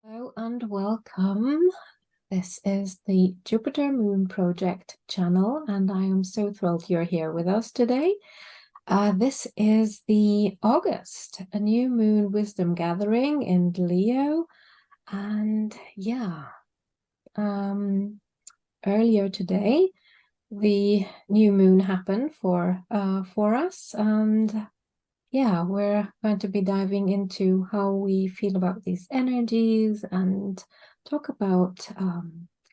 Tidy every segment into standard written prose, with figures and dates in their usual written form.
Hello and welcome. This is the Jupiter Moon Project channel, and I am so thrilled you're here with us today. This is the August, a new moon wisdom gathering in Leo. And yeah, earlier today, the new moon happened for us, and yeah, we're going to be diving into how we feel about these energies and talk about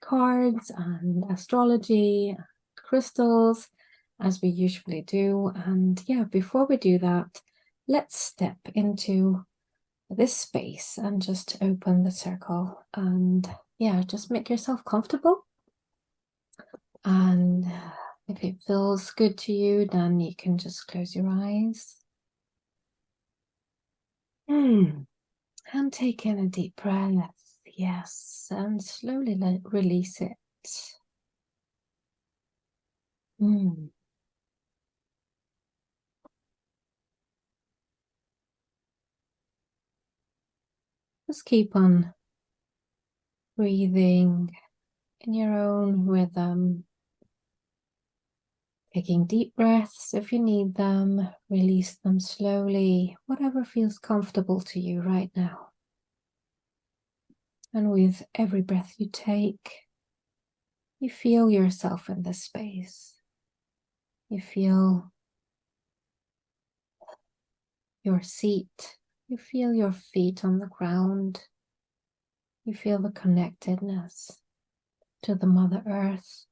cards and astrology, crystals, as we usually do. And yeah, before we do that, let's step into this space and just open the circle. And yeah, just make yourself comfortable. And if it feels good to you, then you can just close your eyes. And take in a deep breath, yes, and slowly release it. Just keep on breathing in your own rhythm, taking deep breaths if you need them, release them slowly, whatever feels comfortable to you right now. And with every breath you take, you feel yourself in this space. You feel your seat. You feel your feet on the ground. You feel the connectedness to the Mother Earth.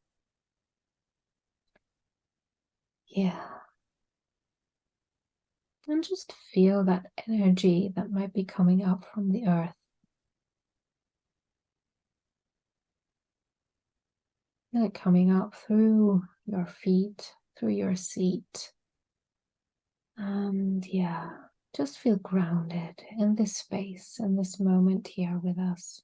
Yeah. And just feel that energy that might be coming up from the earth. Feel it coming up through your feet, through your seat. And yeah, just feel grounded in this space, in this moment here with us.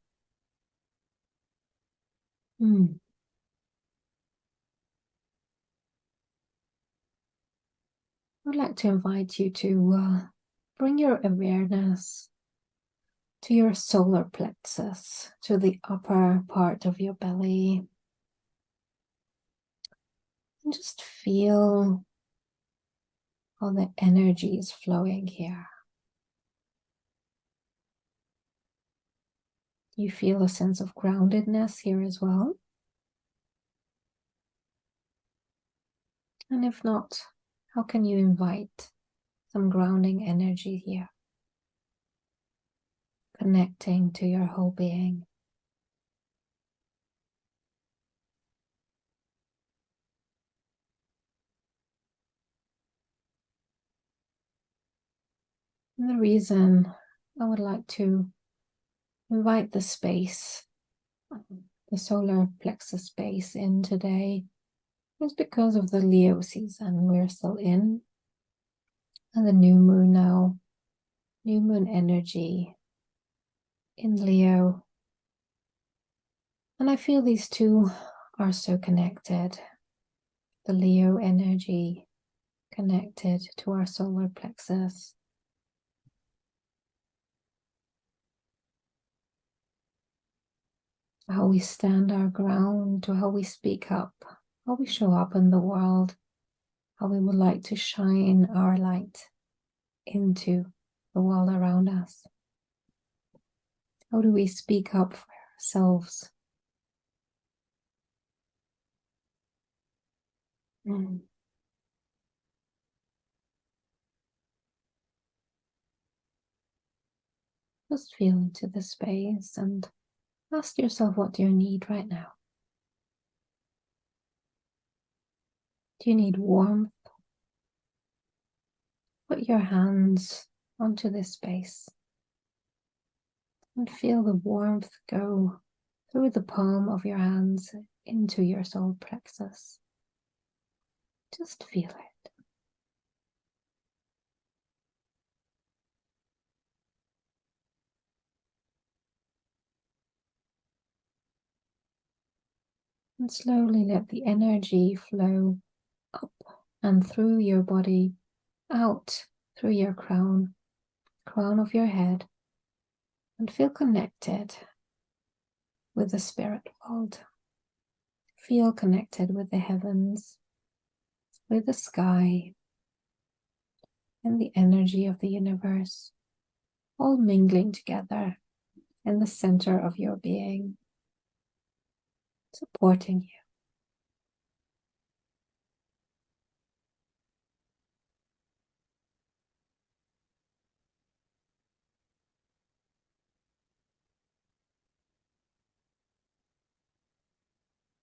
I'd like to invite you to bring your awareness to your solar plexus, to the upper part of your belly. And just feel how the energy is flowing here. You feel a sense of groundedness here as well. And if not, how can you invite some grounding energy here? Connecting to your whole being. And the reason I would like to invite the space, the solar plexus space in today, is because of the Leo season we're still in. And the new moon now, new moon energy in Leo. And I feel these two are so connected. The Leo energy connected to our solar plexus. How we stand our ground, to how we speak up, how we show up in the world, how we would like to shine our light into the world around us. How do we speak up for ourselves? Just feel into the space and ask yourself, what do you need right now? Do you need warmth? Put your hands onto this space and feel the warmth go through the palm of your hands into your solar plexus. Just feel it. And slowly let the energy flow up and through your body, out through your crown of your head, and feel connected with the spirit world. Feel connected with the heavens, with the sky, and the energy of the universe, all mingling together in the center of your being, supporting you.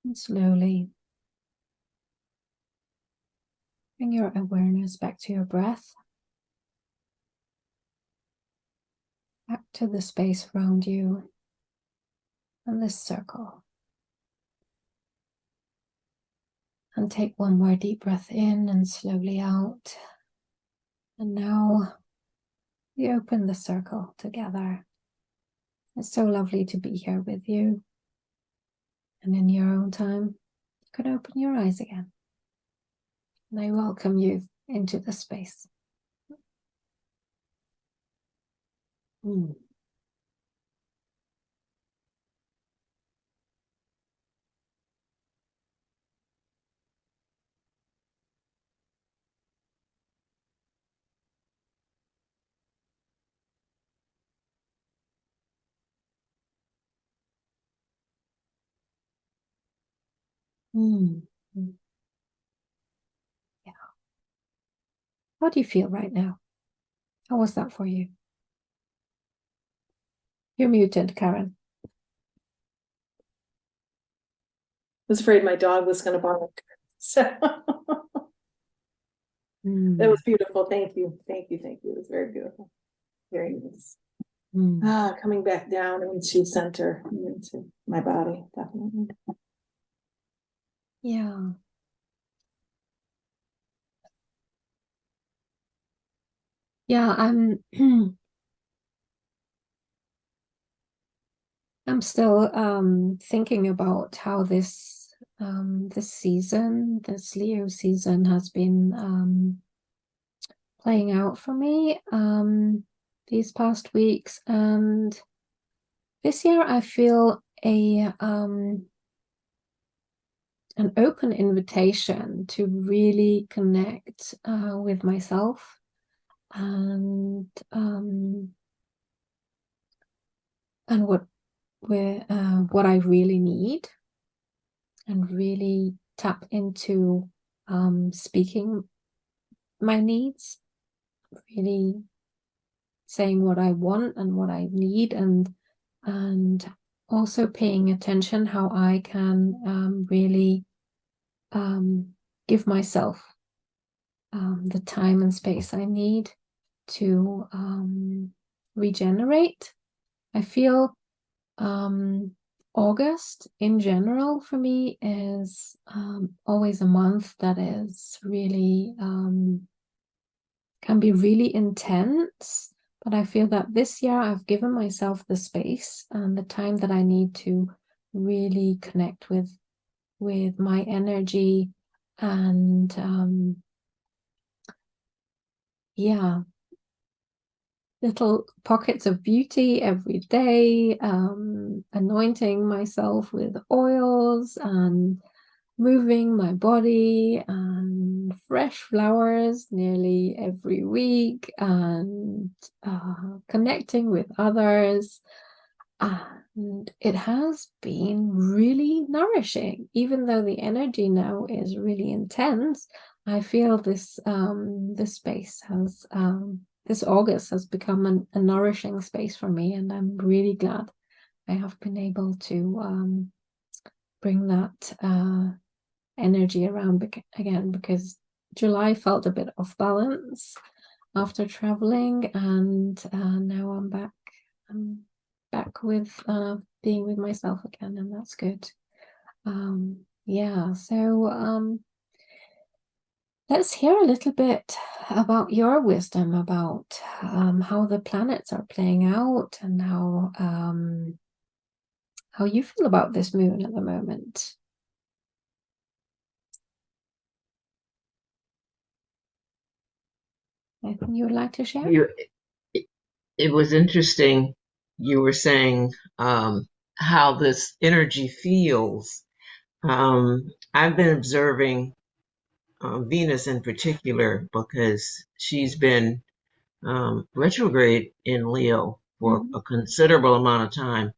And slowly bring your awareness back to your breath, back to the space around you and this circle. And take one more deep breath in and slowly out. And now we open the circle together. It's so lovely to be here with you. And in your own time, you can open your eyes again. And I welcome you into the space. Mm. Mm. Mm. Yeah. How do you feel right now? How was that for you? You're muted, Karen. Was afraid my dog was going to bark. So it was beautiful. Thank you. Thank you. Thank you. It was very beautiful. Very nice. Coming back down into center, into my body, definitely. Yeah. Yeah, I'm I'm still thinking about how this season, this Leo season has been playing out for me these past weeks, and this year I feel an open invitation to really connect with myself and what I really need, and really tap into speaking my needs, really saying what I want and what I need, and also paying attention how I can really give myself the time and space I need to regenerate. I feel August in general for me is always a month that is really can be really intense, but I feel that this year I've given myself the space and the time that I need to really connect with my energy and yeah, little pockets of beauty every day, anointing myself with oils and moving my body, and fresh flowers nearly every week, and connecting with others. And it has been really nourishing, even though the energy now is really intense. I feel this space has this August has become a nourishing space for me, and I'm really glad I have been able to bring that energy around again, because July felt a bit off balance after traveling, and now I'm back. I'm back with being with myself again, and that's good. Yeah, so let's hear a little bit about your wisdom about how the planets are playing out, and how you feel about this moon at the moment. Anything you would like to share? It, it was interesting you were saying how this energy feels. I've been observing Venus in particular because she's been retrograde in Leo for Mhm. a considerable amount of time.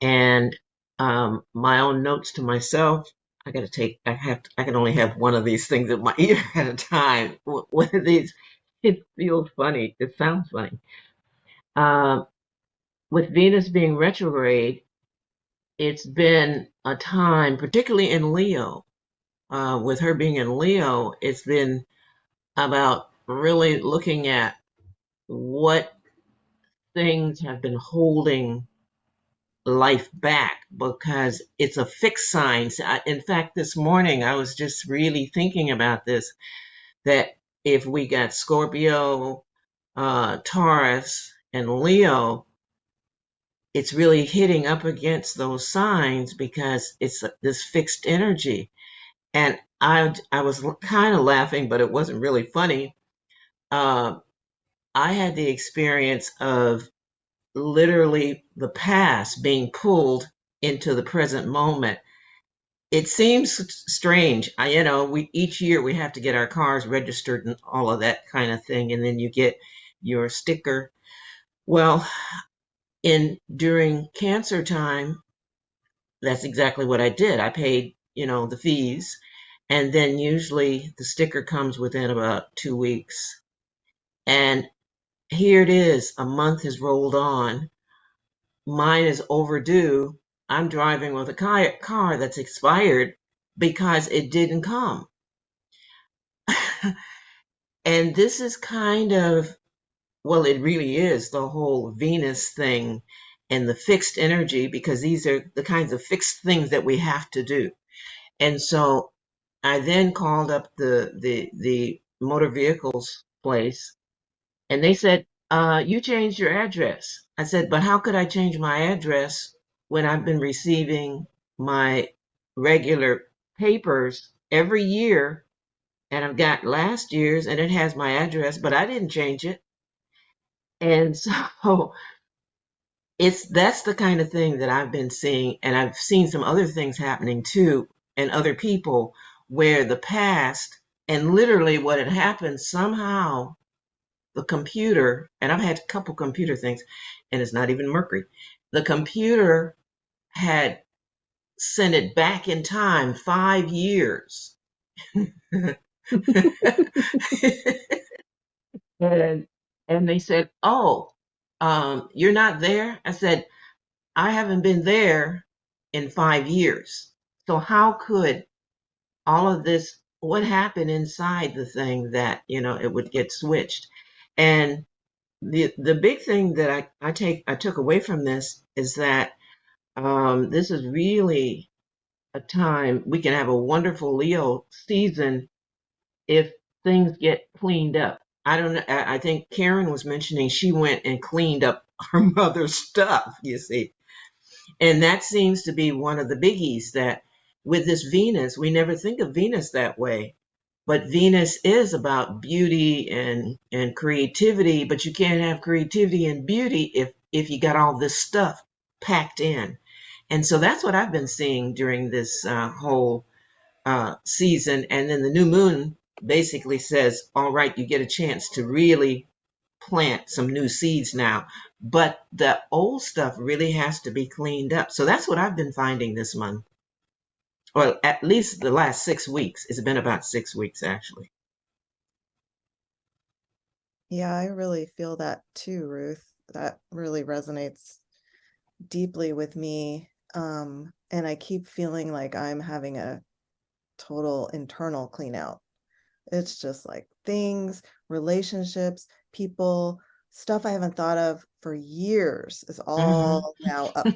And my own notes to myself, I can only have one of these things in my ear at a time. One of these, it feels funny. It sounds funny. Uh, with Venus being retrograde, it's been a time, particularly in Leo, with her being in Leo, it's been about really looking at what things have been holding life back because it's a fixed sign. So in fact, this morning I was just really thinking about this, that if we got Scorpio, Taurus, and Leo, it's really hitting up against those signs because it's this fixed energy. And I was kind of laughing, but it wasn't really funny. Uh, I had the experience of literally the past being pulled into the present moment. It seems strange. We each year we have to get our cars registered and all of that kind of thing, and then you get your sticker. Well, in during cancer time, that's exactly what I did. I paid, the fees, and then usually the sticker comes within about 2 weeks. And here it is, a month has rolled on. Mine is overdue. I'm driving with a car that's expired because it didn't come. And this is kind of, well, it really is the whole Venus thing and the fixed energy, because these are the kinds of fixed things that we have to do. And so I then called up the motor vehicles place, and they said, you changed your address. I said, but how could I change my address when I've been receiving my regular papers every year, and I've got last year's and it has my address, but I didn't change it. And so that's the kind of thing that I've been seeing, and I've seen some other things happening too, and other people, where the past and literally what had happened, somehow the computer, and I've had a couple computer things, and it's not even Mercury, the computer had sent it back in time 5 years. and and they said, oh, you're not there. I said, I haven't been there in 5 years. So how could all of this, what happened inside the thing that, it would get switched? And the big thing that I took away from this is that this is really a time we can have a wonderful Leo season if things get cleaned up. I don't know. I think Karen was mentioning she went and cleaned up her mother's stuff, you see. And that seems to be one of the biggies, that with this Venus, we never think of Venus that way. But Venus is about beauty and creativity, but you can't have creativity and beauty if you got all this stuff packed in. And so that's what I've been seeing during this whole season. And then the new moon basically says, all right, you get a chance to really plant some new seeds now. But the old stuff really has to be cleaned up. So that's what I've been finding this month. Well, at least the last 6 weeks. It's been about 6 weeks, actually. Yeah, I really feel that too, Ruth. That really resonates deeply with me. And I keep feeling like I'm having a total internal clean out. It's just like things, relationships, people, stuff I haven't thought of for years is Mm-hmm. all now up.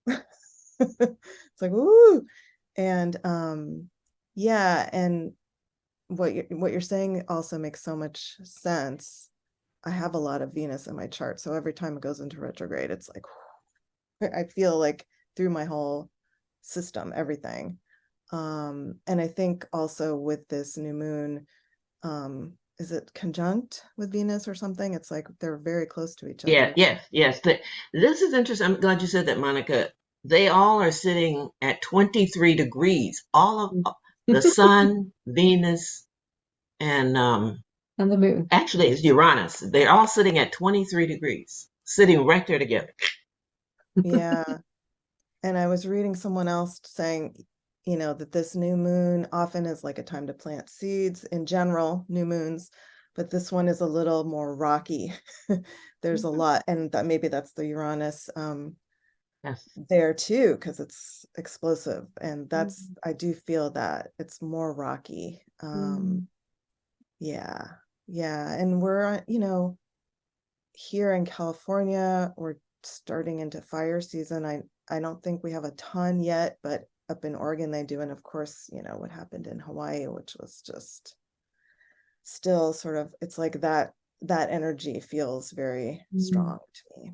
It's like, ooh. And yeah, and what you're saying also makes so much sense. I have a lot of Venus in my chart, so every time it goes into retrograde, it's like I feel like through my whole system, everything. And I think also with this new moon, is it conjunct with Venus or something? It's like they're very close to each Yeah, other. yes. This is interesting. I'm glad you said that, Monica. They all are sitting at 23 degrees. All of the sun, Venus, and And the moon. actually it's Uranus. They're all sitting at 23 degrees, sitting right there together. Yeah. And I was reading someone else saying, that this new moon often is like a time to plant seeds in general, new moons, but this one is a little more rocky. There's a lot, and that maybe that's the Uranus Yes. there too, because it's explosive. And that's, I do feel that it's more rocky. Yeah. Yeah. And we're, here in California, we're starting into fire season. I don't think we have a ton yet, but up in Oregon they do. And of course, what happened in Hawaii, which was just still sort of, it's like that energy feels very strong to me.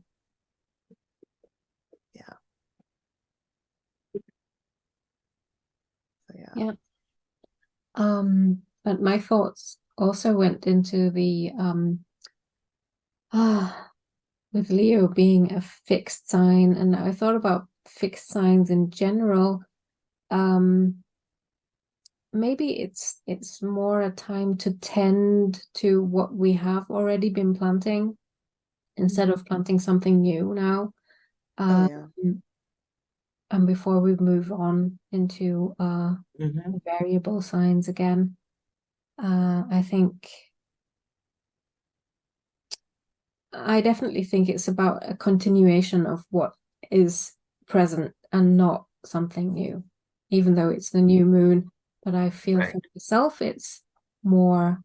Yeah. So yeah. But my thoughts also went into the with Leo being a fixed sign, and I thought about fixed signs in general. Maybe it's more a time to tend to what we have already been planting instead of planting something new now. Oh yeah. And before we move on into variable signs again, I definitely think it's about a continuation of what is present and not something new, even though it's the new moon. But I feel for myself, it's more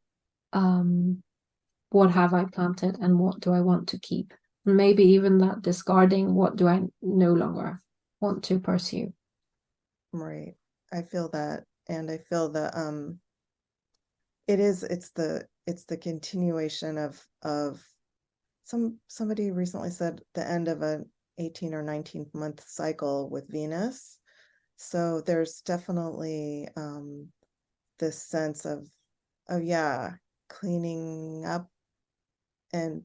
what have I planted and what do I want to keep? And maybe even that discarding, what do I no longer want to pursue? Right. I feel that. And I feel that it's the continuation of somebody recently said the end of an 18 or 19-month cycle with Venus. So there's definitely this sense of cleaning up and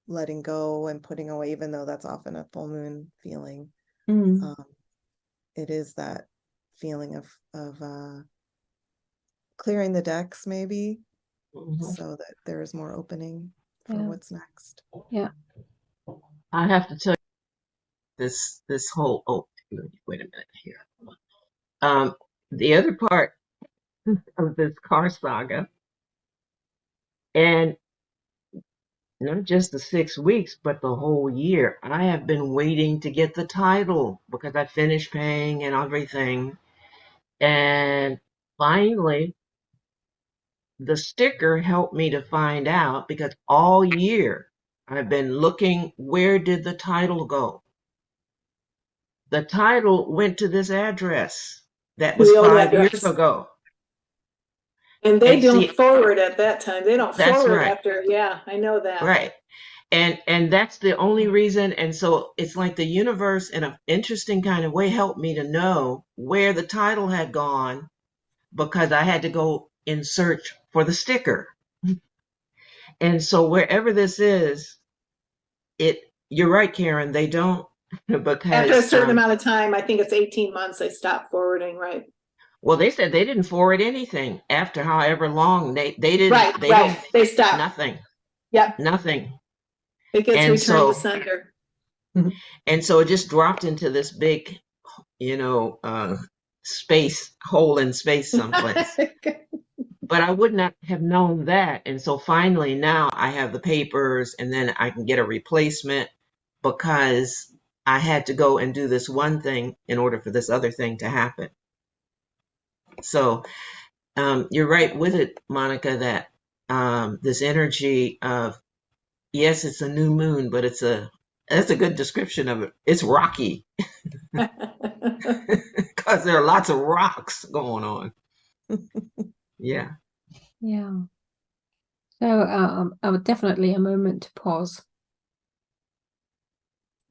letting go and putting away, even though that's often a full moon feeling. It is that feeling of clearing the decks, maybe, so that there is more opening for what's next. Yeah. I have to tell you this whole wait a minute here. The other part of this car saga, and not just the 6 weeks, but the whole year, I have been waiting to get the title because I finished paying and everything. And finally, the sticker helped me to find out, because all year I've been looking, where did the title go? The title went to this address that was The old 5 years address. ago. And they And don't see, forward at that time. They don't that's forward right. after. Yeah, I know that. Right. And that's the only reason. And so it's like the universe, in an interesting kind of way, helped me to know where the title had gone, because I had to go in search for the sticker. And so wherever this is, you're right, Karen, they don't, After a because certain amount of time, I think it's 18 months, they stop forwarding, right? well, they said they didn't forward anything after however long. They didn't, Right, they don't, they stop. nothing. Yep. Nothing. It gets And returned to so sender. and so it just dropped into this big, space hole in space someplace. But I would not have known that. And so finally now I have the papers, and then I can get a replacement, because I had to go and do this one thing in order for this other thing to happen. So you're right with it, Monica, that this energy of, yes, it's a new moon, but that's a good description of it. It's rocky, because there are lots of rocks going on. Yeah. Yeah. So definitely a moment to pause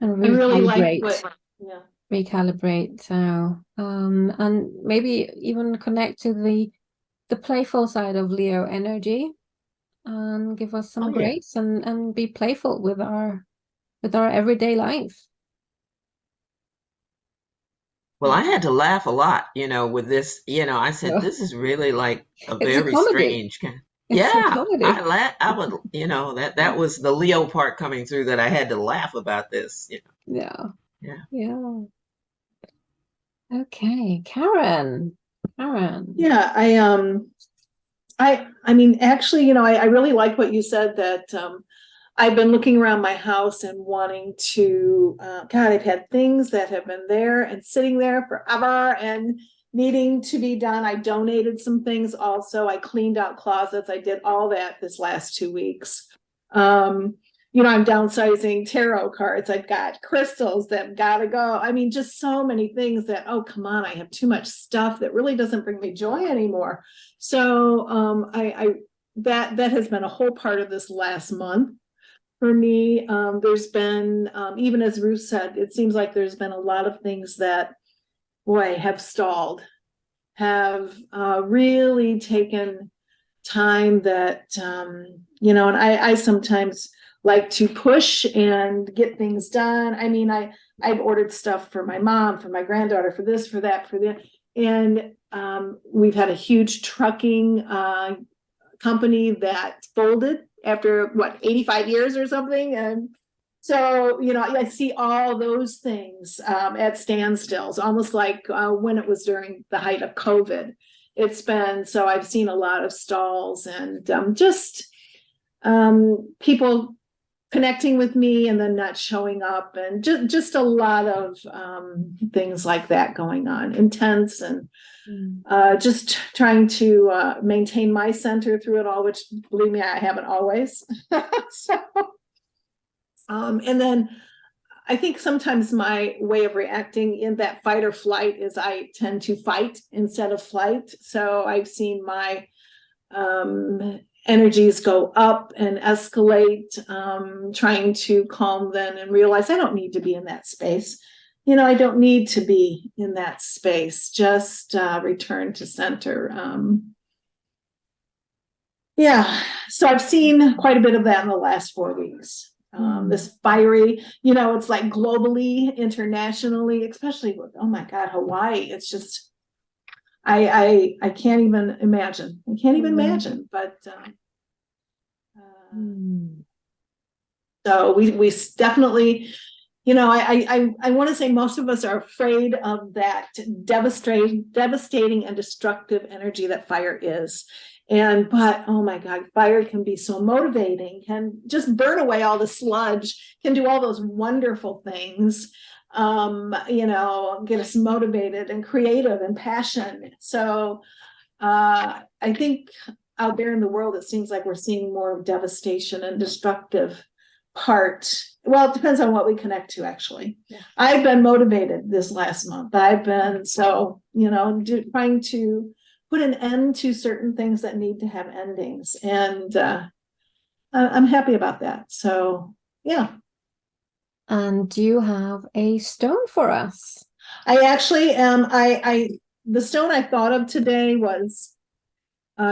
and I really like recalibrate. yeah. Recalibrate. So and maybe even connect to the playful side of Leo energy. and give us some Oh, yeah. grace and be playful with our everyday life. Well, I had to laugh a lot, with this. I said, No, this is really like a it's a very comedy. strange kind. It's a Yeah, comedy. I would, that was the Leo part coming through that I had to laugh about this. Yeah. Yeah. Yeah. Okay, Karen. Yeah, I mean, actually, I really like what you said, that I've been looking around my house and wanting to, God, I've had things that have been there and sitting there forever and needing to be done. I donated some things also. I cleaned out closets. I did all that this last 2 weeks. I'm downsizing tarot cards. I've got crystals that gotta go. I mean, just so many things that, oh, come on, I have too much stuff that really doesn't bring me joy anymore. So that has been a whole part of this last month for me. There's been, even as Ruth said, it seems like there's been a lot of things that, boy, have stalled, have really taken time that, and I sometimes like to push and get things done. I mean, I've ordered stuff for my mom, for my granddaughter, for this, for that, for that. And we've had a huge trucking company that folded after 85 years or something. And so, I see all those things at standstills, almost like when it was during the height of COVID. So I've seen a lot of stalls and just people connecting with me and then not showing up, and just a lot of things like that going on, intense, and just trying to maintain my center through it all, which, believe me, I haven't always. So, and then I think sometimes my way of reacting in that fight or flight is I tend to fight instead of flight. So I've seen my energies go up and escalate, trying to calm them and realize I don't need to be in that space. I don't need to be in that space. Just return to center. Yeah, so I've seen quite a bit of that in the last 4 weeks. This fiery, it's like globally, internationally, especially with, oh my God, Hawaii. It's just, I can't even imagine. I can't even imagine, but so we definitely, I want to say most of us are afraid of that devastating and destructive energy that fire is. But oh my God, fire can be so motivating, can just burn away all the sludge, can do all those wonderful things, get us motivated and creative and passionate. So I think out there in the world, it seems like we're seeing more devastation and destructive part. Well, it depends on what we connect to, actually. Yeah. I've been motivated this last month. I've been trying to put an end to certain things that need to have endings. And I'm happy about that. So, yeah. And do you have a stone for us? I actually am. The stone I thought of today was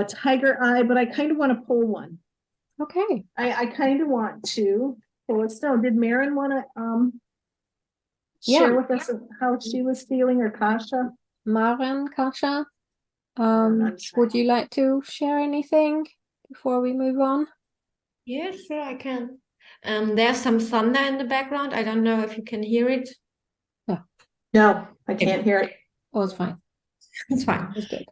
tiger eye, but I kind of want to pull one. Okay. I kind of want to pull a stone. Did Maren want to share with us how she was feeling, or Kasha? Maren, Kasha, would you like to share anything before we move on? Yeah, sure, I can. There's some thunder in the background. I don't know if you can hear it. No, I can't hear it. Oh, it's fine. It's fine. It's good.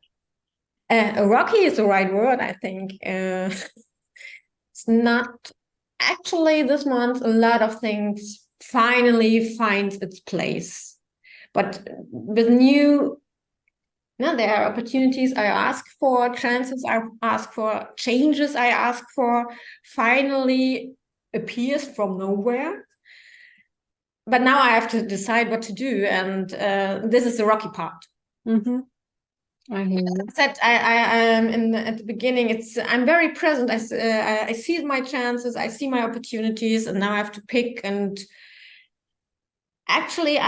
Rocky is the right word, I think. It's not actually this month. A lot of things finally finds its place, but with there are opportunities I ask for, chances I ask for, changes I ask for, finally appears from nowhere. But now I have to decide what to do, and this is the rocky part. Mm-hmm. I hear you. I said at the beginning, I'm very present. I see my chances, I see my opportunities, and now I have to pick. And actually,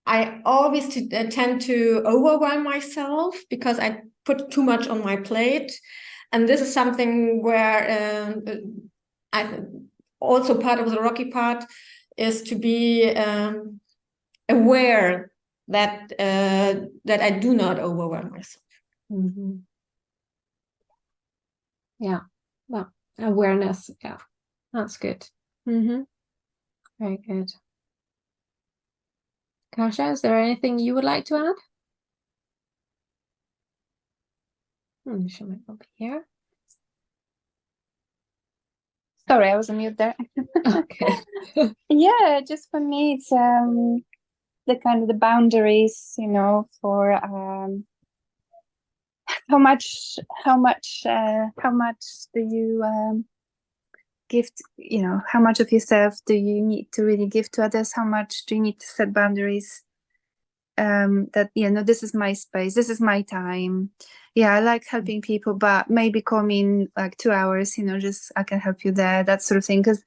I always tend to overwhelm myself because I put too much on my plate. And this is something where I also part of the rocky part is to be aware that that I do not overwhelm myself. Mm-hmm. Yeah, well, awareness. Yeah, that's good. Mm-hmm. Very good. Kasia, is there anything you would like to add? Shall we over here? Sorry, I was on mute there. Okay. Yeah, just for me, it's the kind of the boundaries, for how much do you give, how much of yourself do you need to really give to others? How much do you need to set boundaries? That, this is my space, this is my time. Yeah, I like helping people, but maybe call me in like 2 hours, just I can help you there, that sort of thing. Because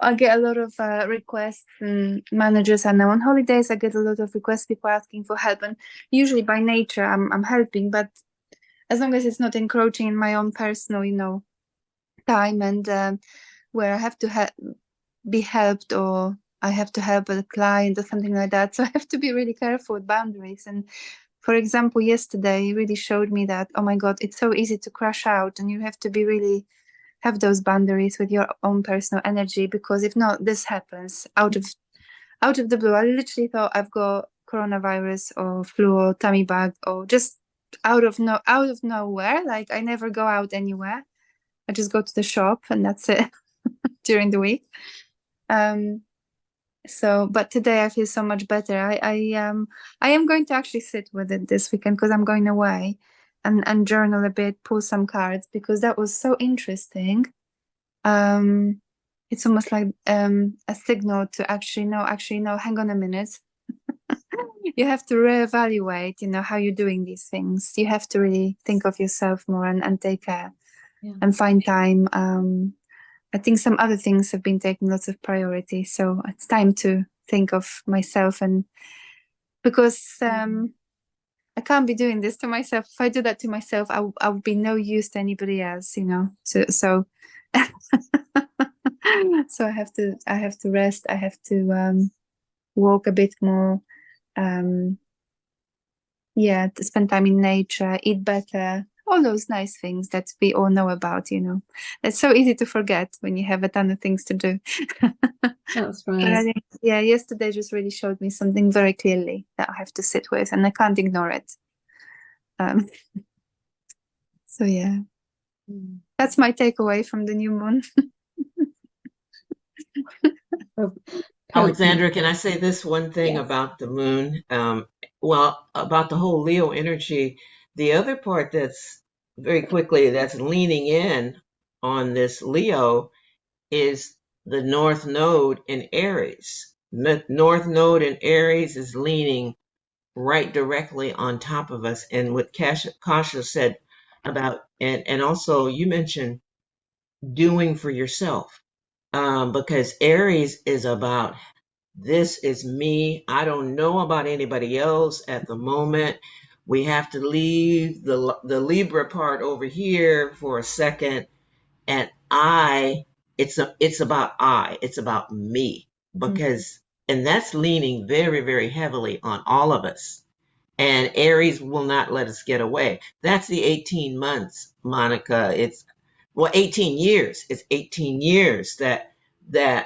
I get a lot of requests, and managers are now on holidays. I get a lot of requests, people asking for help, and usually by nature I'm helping, but as long as it's not encroaching in my own personal, time, and where I have to be helped, or I have to help a client or something like that. So I have to be really careful with boundaries. And for example, yesterday really showed me that, oh my God, it's so easy to crash out, and you have to be really have those boundaries with your own personal energy, because if not, this happens out of the blue. I literally thought I've got coronavirus or flu or tummy bug, or just out of nowhere. Like, I never go out anywhere. I just go to the shop and that's it during the week. So, but today I feel so much better. I am going to actually sit with it this weekend, because I'm going away, and journal a bit, pull some cards, because that was so interesting. It's almost like a signal to actually no, hang on a minute. You have to reevaluate, how you're doing these things. You have to really think of yourself more, and take care. Yeah. And find time. I think some other things have been taking lots of priority, so it's time to think of myself, and because I can't be doing this to myself. If I do that to myself, I would be no use to anybody else, So so I have to rest. I have to walk a bit more. Yeah, to spend time in nature, eat better, all those nice things that we all know about. It's so easy to forget when you have a ton of things to do. That's But right. I think, yeah, yesterday just really showed me something very clearly that I have to sit with, and I can't ignore it. So yeah, that's my takeaway from the new moon. Oh, Alexandra, can I say this one thing Yes. about the moon? Well, about the whole Leo energy. The other part that's leaning in on this Leo is the North Node in Aries. The North Node in Aries is leaning right directly on top of us. And what Kasha said about, and also you mentioned doing for yourself, because Aries is about, this is me. I don't know about anybody else at the moment. We have to leave the Libra part over here for a second. And it's about it's about me, because, and that's leaning very, very heavily on all of us. And Aries will not let us get away. That's the 18 months, Monica. It's, well, 18 years. It's 18 years that the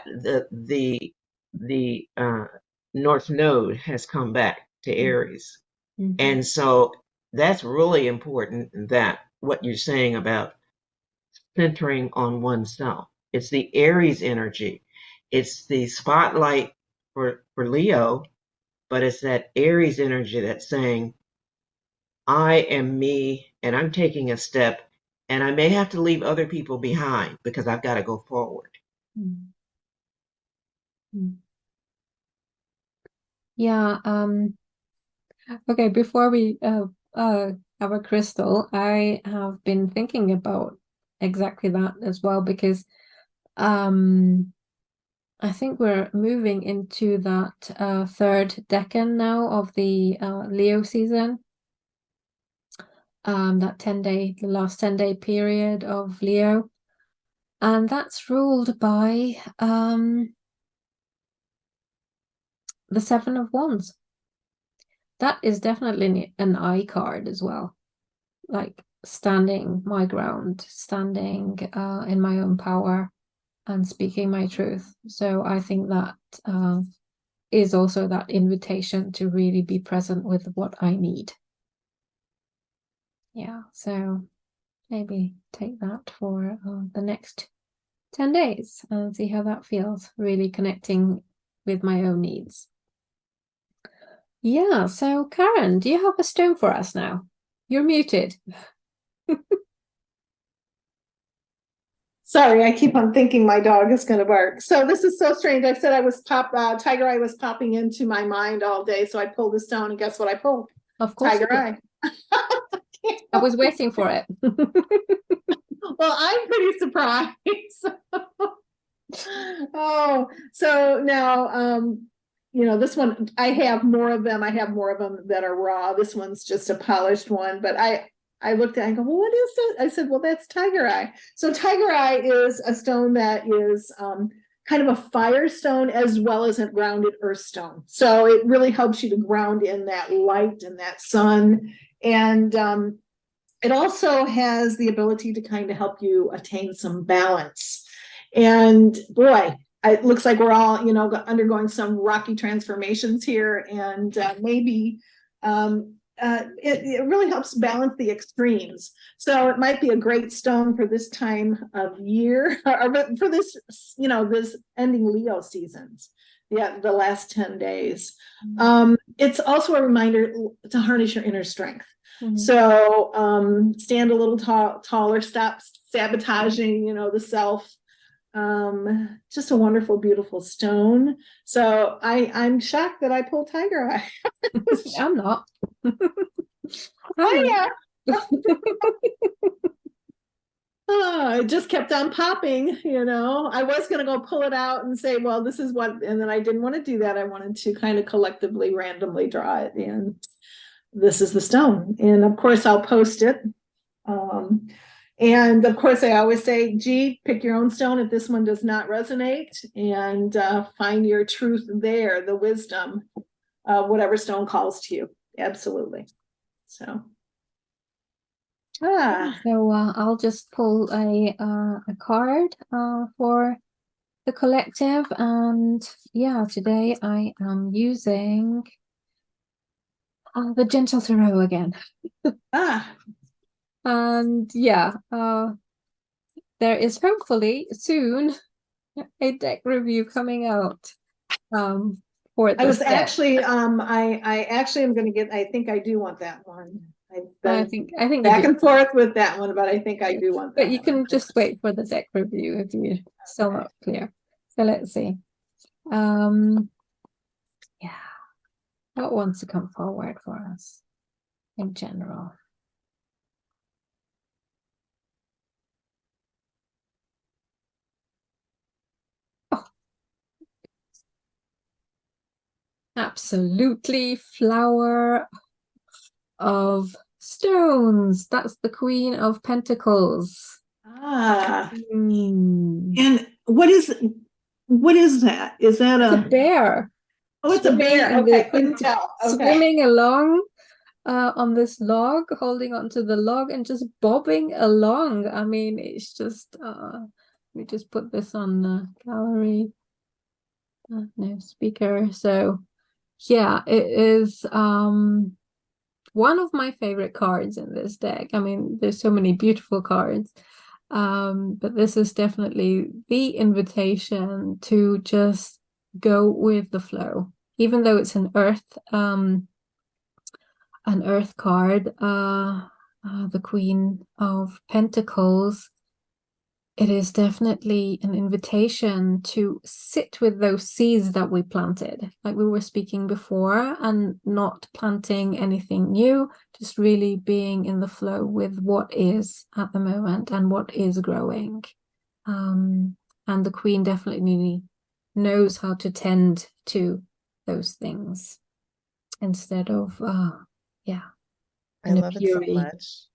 North Node has come back to Aries. And so that's really important, that what you're saying about centering on oneself. It's the Aries energy. It's the spotlight for Leo, but it's that Aries energy that's saying, I am me, and I'm taking a step, and I may have to leave other people behind because I've got to go forward. Yeah. Okay, before we have a crystal, I have been thinking about exactly that as well, because I think we're moving into that third decan now of the Leo season. that 10-day, the last 10-day period of Leo. And that's ruled by the Seven of Wands. That is definitely an I card as well. Like standing my ground, standing in my own power and speaking my truth. So I think that is also that invitation to really be present with what I need. Yeah, so maybe take that for the next 10 days and see how that feels, really connecting with my own needs. Yeah, so Karen, do you have a stone for us now? You're muted. Sorry, I keep on thinking my dog is going to bark. So this is so strange. I said I was tiger eye was popping into my mind all day. So I pulled the stone, and guess what I pulled? Of course. Tiger eye. I was waiting for it. Well, I'm pretty surprised. Oh, so now, you know, this one, I have more of them. I have more of them that are raw. This one's just a polished one, but I looked at it and go, well, what is that? I said, well, that's tiger eye. So tiger eye is a stone that is kind of a fire stone as well as a grounded earth stone. So it really helps you to ground in that light and that sun. And it also has the ability to kind of help you attain some balance. And boy, it looks like we're all, you know, undergoing some rocky transformations here. And maybe it really helps balance the extremes. So it might be a great stone for this time of year, or for this, you know, this ending Leo seasons. Yeah, the last 10 days. It's also a reminder to harness your inner strength. So stand a little taller, stop sabotaging, you know, the self. Just a wonderful, beautiful stone. So I'm shocked that I pulled tiger eye. I'm not. Oh, yeah. Oh, it just kept on popping, you know. I was going to go pull it out and say, well, this is what, and then I didn't want to do that. I wanted to kind of collectively, randomly draw it. And this is the stone. And of course, I'll post it. And of course, I always say, gee, pick your own stone if this one does not resonate, and find your truth there, the wisdom of whatever stone calls to you. Absolutely. So. So I'll just pull a card for the collective, and yeah, today I am using the Gentle Tarot again. And yeah, there is hopefully soon a deck review coming out for this I was deck. actually I actually am going to get, I think I do want that one. I think back and forth with that one, but I think I do want that. But you can just wait for the deck review if you're still not clear. So let's see. Yeah, what wants to come forward for us in general? Oh, absolutely, Flower of Stones. That's the Queen of Pentacles. And what is that? Is that a bear? Oh, it's a bear. Okay, couldn't tell. Okay. Swimming along on this log, holding onto the log and just bobbing along. I mean, it's just we just put this on the gallery. No speaker. So yeah, it is one of my favorite cards in this deck. I mean, there's so many beautiful cards, but this is definitely the invitation to just go with the flow, even though it's an earth card, the Queen of Pentacles. It is definitely an invitation to sit with those seeds that we planted, like we were speaking before, and not planting anything new, just really being in the flow with what is at the moment and what is growing. And the Queen definitely knows how to tend to those things instead of, yeah. I love it so much.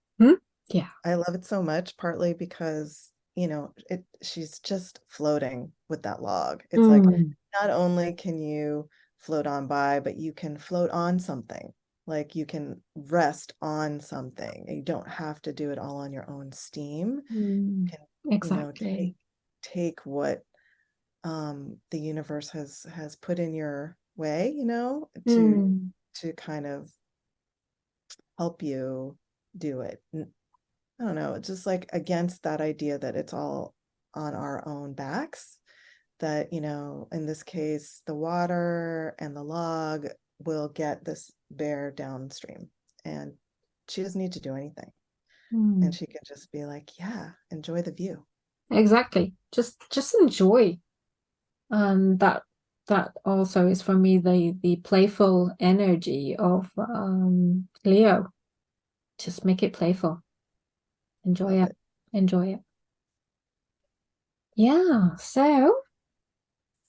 Yeah. I love it so much, partly because, you know, she's just floating with that log. It's like, not only can you float on by, but you can float on something. Like you can rest on something. You don't have to do it all on your own steam. You can, Exactly. you know, take what the universe has put in your way, you know, to kind of help you do it. I don't know, it's just like against that idea that it's all on our own backs, that, you know, in this case, the water and the log will get this bear downstream and she doesn't need to do anything. And she can just be like, yeah, enjoy the view. Exactly. Just enjoy. And that also is for me the playful energy of Leo. Just make it playful. Enjoy Love it. Enjoy it. Yeah. So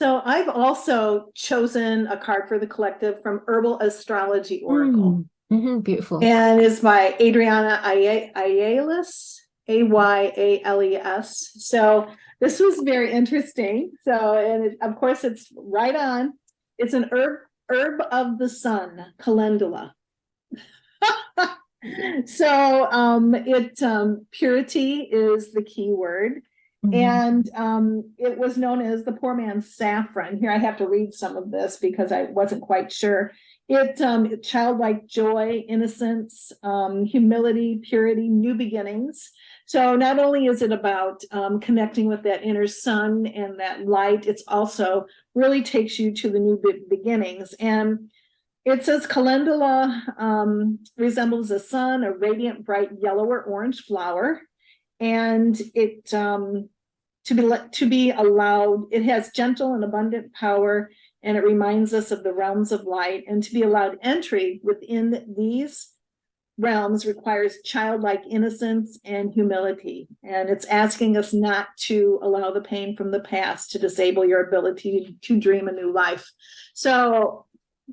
I've also chosen a card for the collective from Herbal Astrology Oracle. Beautiful. And it's by Adriana Ayales, Ayales. So this was very interesting. So, and of course it's right on. It's an herb of the sun, calendula. So purity is the key word. And it was known as the poor man's saffron. Here I have to read some of this because I wasn't quite sure. Childlike joy, innocence, humility, purity, new beginnings. So not only is it about connecting with that inner sun and that light, it's also really takes you to the new beginnings. And it says calendula resembles the sun, a radiant, bright yellow or orange flower. And it to be allowed, it has gentle and abundant power, and it reminds us of the realms of light. And to be allowed entry within these realms requires childlike innocence and humility. And it's asking us not to allow the pain from the past to disable your ability to dream a new life. So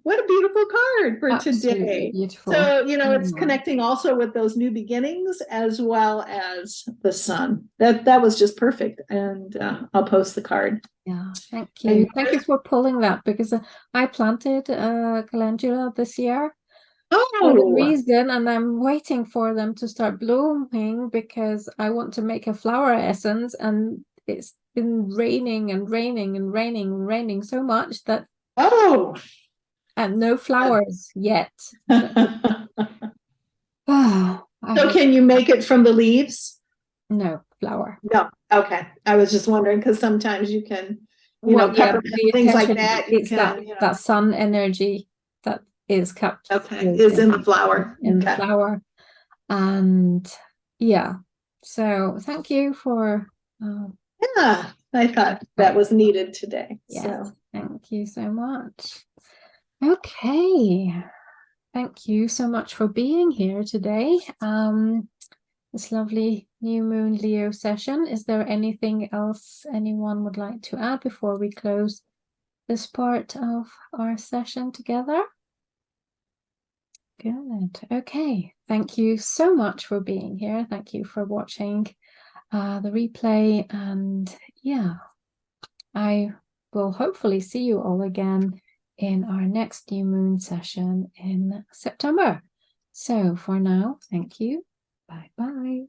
what a beautiful card for Absolutely today. beautiful. So, you know, it's connecting also with those new beginnings as well as the sun. That was just perfect. And I'll post the card. Yeah, thank you. Thank you for pulling that, because I planted calendula this year for the reason, and I'm waiting for them to start blooming because I want to make a flower essence, and it's been raining and raining and raining and raining so much that and no flowers yet. So can you make it from the leaves? No flower. No. Okay. I was just wondering because sometimes you can, you know, peppermint, things like that. You can, that sun energy that is kept is in the flower. In the flower. And yeah. So thank you for yeah, I thought that was needed today. Yes, so thank you so much. Okay. Thank you so much for being here today. This lovely new moon Leo session. Is there anything else anyone would like to add before we close this part of our session together? Good. Okay. Thank you so much for being here. Thank you for watching the replay. And yeah, I will hopefully see you all again in our next new moon session in September. So for now, thank you. Bye-bye.